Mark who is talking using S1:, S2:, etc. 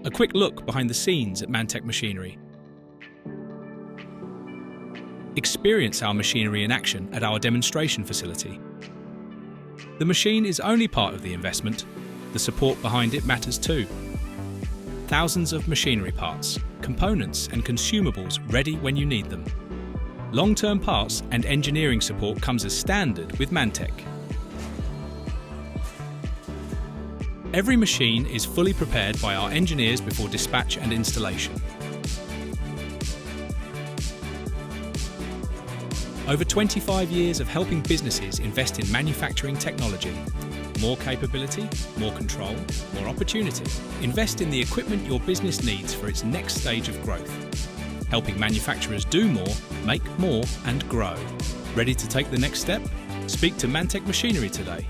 S1: A quick look behind the scenes at Mantech Machinery. Experience our machinery in action at our demonstration facility. The machine is only part of the investment. The support behind it matters too. Thousands of machinery parts, components and consumables ready when you need them. Long-term parts and engineering support comes as standard with Mantech. Every machine is fully prepared by our engineers before dispatch and installation. Over 25 years of helping businesses invest in manufacturing technology. More capability, more control, more opportunity. Invest in the equipment your business needs for its next stage of growth. Helping manufacturers do more, make more and grow. Ready to take the next step? Speak to Mantech Machinery today.